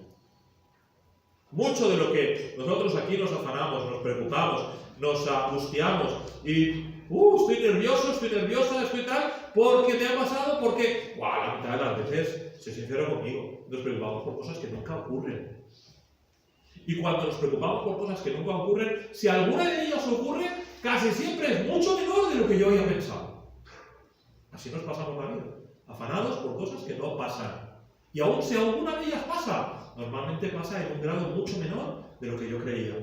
Mucho de lo que nosotros aquí nos afanamos, nos preocupamos, nos angustiamos y estoy nervioso, estoy nerviosa, estoy tal, porque me ha pasado, porque la mitad de las veces, sé sincero conmigo, nos preocupamos por cosas que nunca ocurren. Y cuando nos preocupamos por cosas que nunca ocurren, si alguna de ellas ocurre, casi siempre es mucho menor de lo que yo había pensado. Así nos pasamos la vida, afanados por cosas que no pasan. Y aún si alguna de ellas pasa, normalmente pasa en un grado mucho menor de lo que yo creía.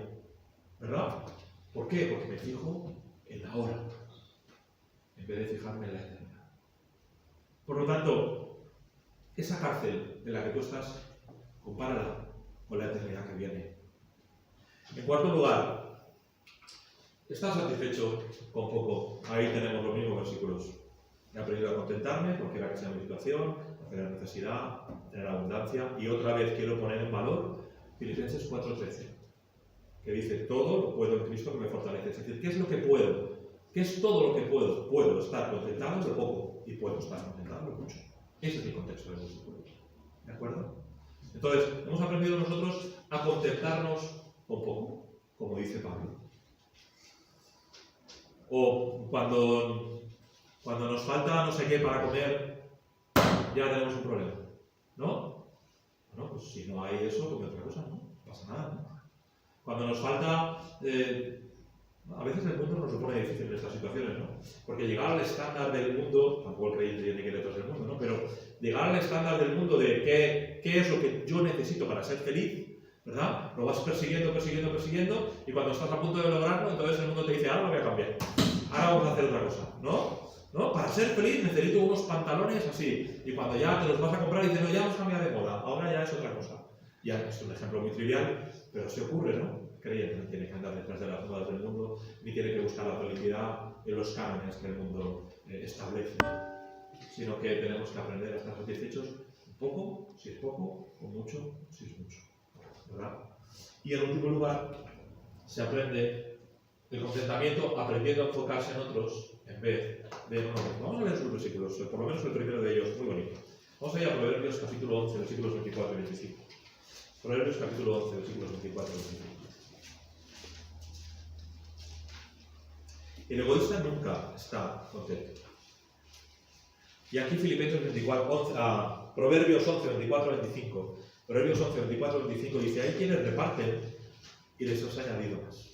¿Verdad? ¿Por qué? Porque me fijo en la hora, en vez de fijarme en la eternidad. Por lo tanto, esa cárcel en la que tú estás, compárala con la eternidad que viene. En cuarto lugar, ¿estás satisfecho con poco? Ahí tenemos los mismos versículos. He aprendido a contentarme, cualquiera que sea mi situación, a tener necesidad, a tener abundancia. Y otra vez quiero poner en valor Filipenses 4:13, que dice, todo lo puedo en Cristo que me fortalece. Es decir, ¿qué es lo que puedo? ¿Qué es todo lo que puedo? Puedo estar contentado en lo poco y puedo estar contentado en lo mucho. Ese es mi contexto del versículo. ¿De acuerdo? Entonces, hemos aprendido nosotros a contentarnos con poco, como dice Pablo. O cuando nos falta no sé qué para comer, ya tenemos un problema. ¿No? Bueno, pues si no hay eso, come otra cosa, ¿no? No pasa nada, ¿no? Cuando nos falta... a veces el mundo nos lo pone difícil en estas situaciones, ¿no? Porque llegar al estándar del mundo, tampoco el creyente tiene que ir detrás del mundo, ¿no? Pero llegar al estándar del mundo de qué es lo que yo necesito para ser feliz, ¿verdad? Lo vas persiguiendo, y cuando estás a punto de lograrlo, entonces el mundo te dice, ahora lo voy a cambiar, ahora vamos a hacer otra cosa, ¿no? Para ser feliz necesito unos pantalones así, y cuando ya te los vas a comprar, dices, no, ya hemos cambiado de moda, ahora ya es otra cosa. Ya es un ejemplo muy trivial, pero sí ocurre, ¿no? Creyente no tiene que andar detrás de las modas del mundo, ni tiene que buscar la felicidad en los cánones que el mundo establece, sino que tenemos que aprender a estar satisfechos un poco, si es poco, o mucho, si es mucho, ¿verdad? Y en último lugar, se aprende el contentamiento aprendiendo a enfocarse en otros en vez de en uno mismo. Vamos a leer sus versículos, por lo menos el primero de ellos, muy bonito. Vamos a ir a Proverbios capítulo 11, versículos 24 y 25. Proverbios capítulo 11, versículos 24 y 25. El egoísta nunca está contento. Y aquí Proverbios 11, 24, 25. Proverbios 11, 24, 25 dice, hay quienes reparten y les os ha añadido más.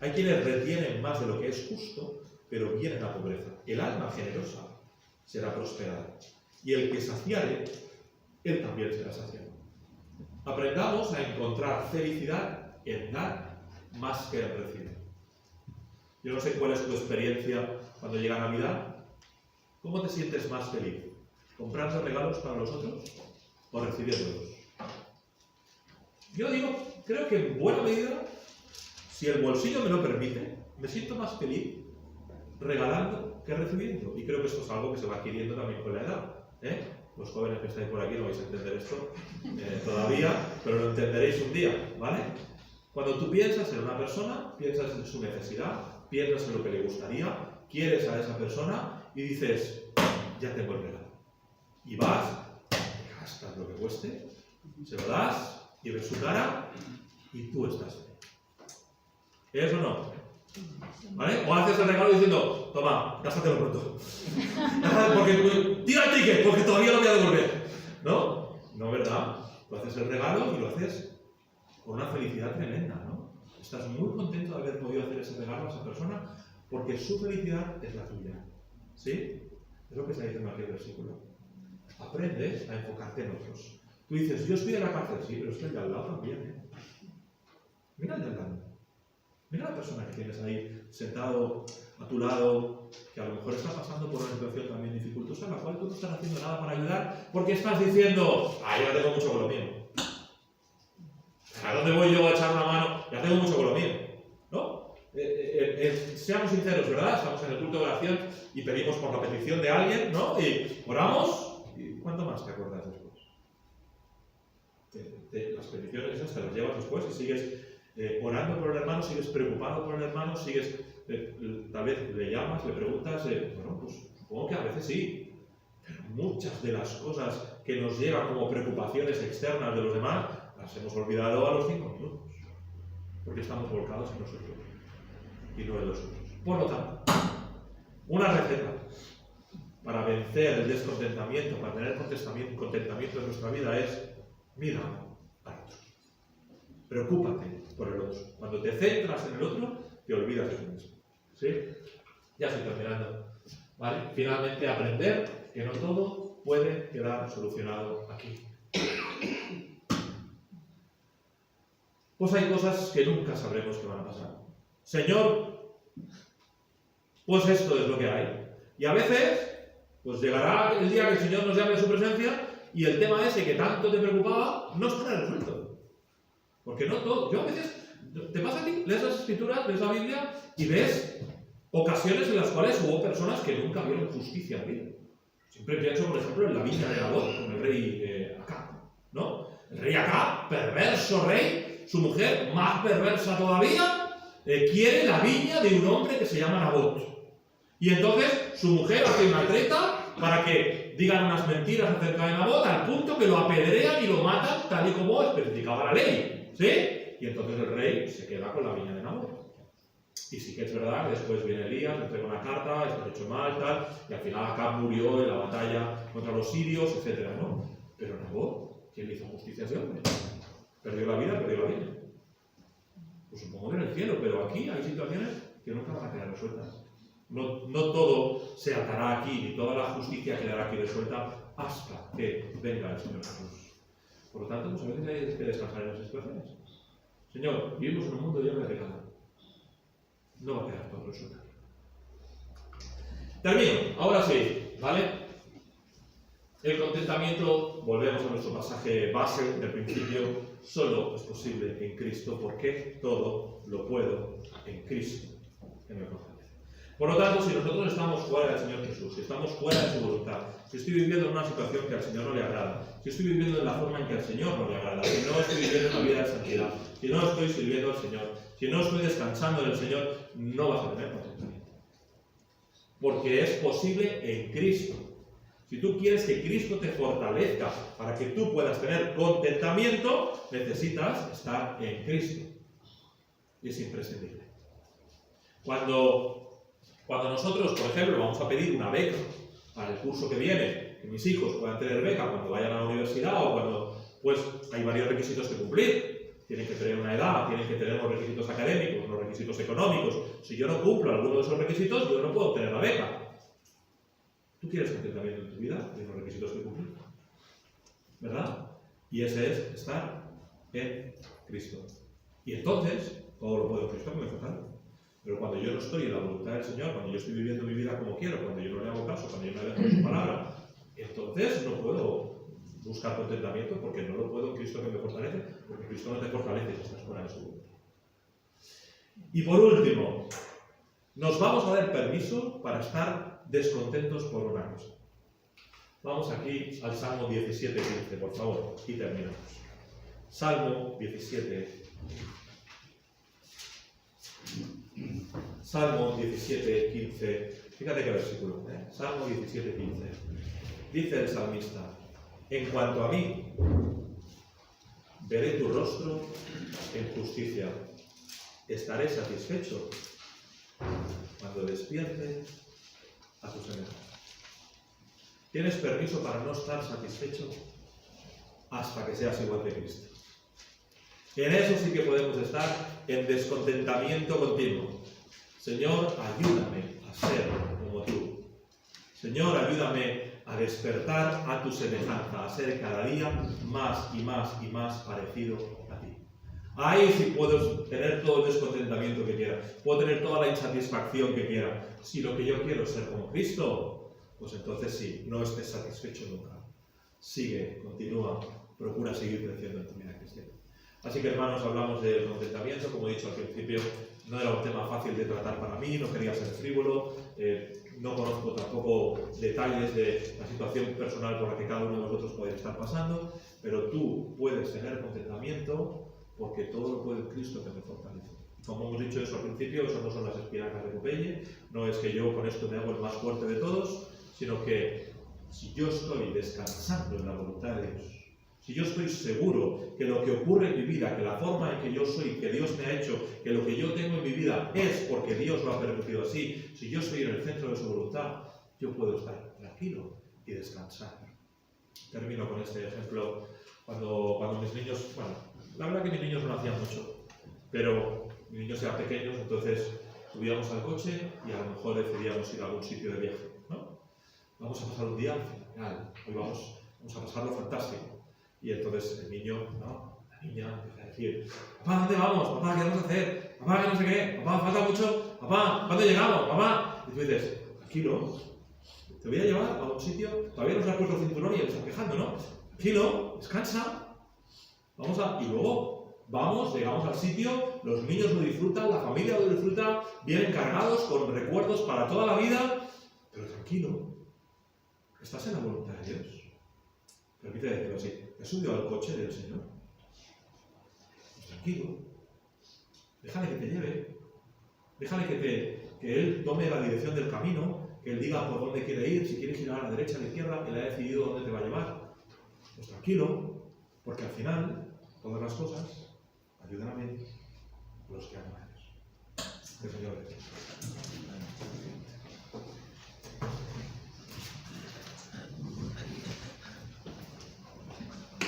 Hay quienes retienen más de lo que es justo, pero viene la pobreza. El alma generosa será prosperada, y el que saciare, él también será saciado. Aprendamos a encontrar felicidad en dar más que en recibir. Yo no sé cuál es tu experiencia cuando llega Navidad. ¿Cómo te sientes más feliz? ¿Comprando regalos para los otros o recibiéndolos? Yo digo, creo que en buena medida, si el bolsillo me lo permite, me siento más feliz regalando que recibiendo. Y creo que esto es algo que se va adquiriendo también con la edad. Los jóvenes que estáis por aquí no vais a entender esto todavía, pero lo entenderéis un día, ¿vale? Cuando tú piensas en una persona, piensas en su necesidad, piensas en lo que le gustaría, quieres a esa persona y dices, ya tengo el regalo. Y vas, te gastas lo que cueste, se lo das, y ves su cara y tú estás bien. ¿Es o no? ¿Vale? O haces el regalo diciendo, toma, gástatelo pronto. Porque, tira el ticket, porque todavía lo voy a devolver. ¿No? No, ¿verdad? Tú haces el regalo y lo haces con una felicidad tremenda, ¿no? Estás muy contento de haber podido hacer ese regalo a esa persona porque su felicidad es la tuya. ¿Sí? Es lo que está diciendo aquí el versículo. Aprendes a enfocarte en otros. Tú dices, yo estoy en la cárcel, sí, pero es que el de al lado también, Mira el de al lado. Mira a la persona que tienes ahí sentado a tu lado, que a lo mejor está pasando por una situación también dificultosa, en la cual tú no estás haciendo nada para ayudar, porque estás diciendo, yo ya tengo mucho con lo mío. ¿A dónde voy yo a echar una mano? Ya tengo mucho con lo mío. ¿No? Seamos sinceros, ¿verdad? Estamos en el culto de oración y pedimos por la petición de alguien, ¿no? Y oramos, ¿y cuánto más te acuerdas después? Las peticiones esas te las llevas después y sigues orando por el hermano, sigues preocupado por el hermano, sigues, tal vez le llamas, le preguntas, bueno, pues supongo que a veces sí, pero muchas de las cosas que nos llegan como preocupaciones externas de los demás, las hemos olvidado a los 5 minutos, porque estamos volcados en nosotros y no en los otros. Por lo tanto, una receta para vencer el descontentamiento, para tener contentamiento en nuestra vida es, mira al otro. Preocúpate por el otro. Cuando te centras en el otro, te olvidas de ti mismo. ¿Sí? Ya estoy terminando. ¿Vale? Finalmente, aprender que no todo puede quedar solucionado aquí. Pues hay cosas que nunca sabremos que van a pasar. Señor, pues esto es lo que hay. Y a veces, pues llegará el día que el Señor nos llame a su presencia y el tema ese que tanto te preocupaba no estará resuelto. Porque no todo. Yo a veces, te pasa a ti, lees las escrituras, lees la Biblia y ves ocasiones en las cuales hubo personas que nunca vieron justicia en vida. Siempre pienso, por ejemplo, en la viña de Nabot, con el rey Acab, ¿no? El rey Acab, perverso rey, su mujer, más perversa todavía, quiere la viña de un hombre que se llama Nabot. Y entonces su mujer hace una treta para que digan unas mentiras acerca de Nabot, al punto que lo apedrean y lo matan tal y como especificaba la ley. ¿Sí? Y entonces el rey se queda con la viña de Nabot. Y sí que es verdad que después viene Elías, le entrega una carta, está hecho mal, tal, y al final Acab murió en la batalla contra los sirios, etc., ¿no? Pero Nabot, ¿quién le hizo justicia a ese hombre? Perdió la vida, perdió la viña. Pues supongo que en el cielo, pero aquí hay situaciones que nunca van a quedar resueltas. No todo se atará aquí, ni toda la justicia quedará aquí resuelta hasta que venga el Señor Jesús. Por lo tanto, pues a veces hay que descansar en esas situaciones. Señor, vivimos en un mundo lleno de pecado. No va a quedar todo resuelto. Termino, ahora sí, ¿vale? El contentamiento, volvemos a nuestro pasaje base del principio, solo es posible en Cristo, porque todo lo puedo en Cristo, que me fortalece. Por lo tanto, si nosotros estamos fuera del Señor Jesús, si estamos fuera de su voluntad, si estoy viviendo en una situación que al Señor no le agrada, si estoy viviendo de la forma en que al Señor no le agrada, si no estoy viviendo una vida de santidad, si no estoy sirviendo al Señor, si no estoy descansando en el Señor, no vas a tener contentamiento. Porque es posible en Cristo. Si tú quieres que Cristo te fortalezca para que tú puedas tener contentamiento, necesitas estar en Cristo. Y es imprescindible. Cuando nosotros, por ejemplo, vamos a pedir una beca para el curso que viene, que mis hijos puedan tener beca cuando vayan a la universidad o cuando, pues, hay varios requisitos que cumplir. Tienen que tener una edad, tienen que tener los requisitos académicos, los requisitos económicos. Si yo no cumplo alguno de esos requisitos, yo no puedo obtener la beca. Tú quieres contentamiento en tu vida, tienes los requisitos que cumplir, ¿verdad? Y ese es estar en Cristo. Y entonces, todo lo puedo en Cristo que me fortalece. Pero cuando yo no estoy en la voluntad del Señor, cuando yo estoy viviendo mi vida como quiero, cuando yo no le hago caso, cuando yo no le dejo su palabra, entonces no puedo buscar contentamiento porque no lo puedo en Cristo que me fortalece, porque Cristo no te fortalece si estás fuera de su voluntad. Y por último, nos vamos a dar permiso para estar descontentos por una cosa. Vamos aquí al Salmo 17:15, por favor, y terminamos. Salmo 17. Salmo 17:15. Fíjate qué versículo, Salmo 17:15. Dice el salmista: en cuanto a mí, veré tu rostro en justicia. Estaré satisfecho cuando despierte a tu semejante. Tienes permiso para no estar satisfecho hasta que seas igual que Cristo. En eso sí que podemos estar en descontentamiento continuo. Señor, ayúdame a ser como tú. Señor, ayúdame a despertar a tu semejanza, a ser cada día más y más y más parecido a ti. Ahí sí puedo tener todo el descontentamiento que quiera, puedo tener toda la insatisfacción que quiera. Si lo que yo quiero es ser como Cristo, pues entonces sí, no estés satisfecho nunca. Sigue, continúa, procura seguir creciendo en tu vida cristiana. Así que, hermanos, hablamos del contentamiento. Como he dicho al principio, no era un tema fácil de tratar para mí, no quería ser frívolo, no conozco tampoco detalles de la situación personal por la que cada uno de vosotros puede estar pasando, pero tú puedes tener contentamiento porque todo lo puede en Cristo que me fortalece. Como hemos dicho eso al principio, eso no son las espinacas de Popeye, no es que yo con esto me hago el más fuerte de todos, sino que si yo estoy descansando en la voluntad de Dios, si yo estoy seguro que lo que ocurre en mi vida, que la forma en que yo soy, que Dios me ha hecho, que lo que yo tengo en mi vida es porque Dios lo ha permitido así, si yo estoy en el centro de su voluntad, yo puedo estar tranquilo y descansar. Termino con este ejemplo. Cuando mis niños, bueno, la verdad que mis niños no hacían mucho, pero mis niños eran pequeños, entonces subíamos al coche y a lo mejor decidíamos ir a algún sitio de viaje, ¿no? Vamos a pasar un día fenomenal, hoy vamos a pasarlo fantástico. Y entonces el niño, ¿no? La niña empieza a decir: papá, ¿dónde vamos? Papá, ¿qué vamos a hacer? Papá, que no sé qué. Papá, falta mucho. Papá, ¿cuándo llegamos? Papá. Y tú dices: tranquilo, te voy a llevar a un sitio. Todavía no se ha puesto el cinturón y ya te estás quejando, ¿no? Tranquilo, descansa. Y luego vamos, llegamos al sitio, los niños lo disfrutan, la familia lo disfruta, vienen cargados con recuerdos para toda la vida. Pero tranquilo, estás en la voluntad de Dios. Permíteme decirlo así. ¿Te has subido al coche del Señor? Pues tranquilo. Déjale que te lleve. Déjale que Él tome la dirección del camino, que Él diga por dónde quiere ir, si quieres ir a la derecha, a la izquierda, Él ha decidido dónde te va a llevar. Pues tranquilo, porque al final, todas las cosas ayudan a los que aman a Dios. Que el Señor bendiga.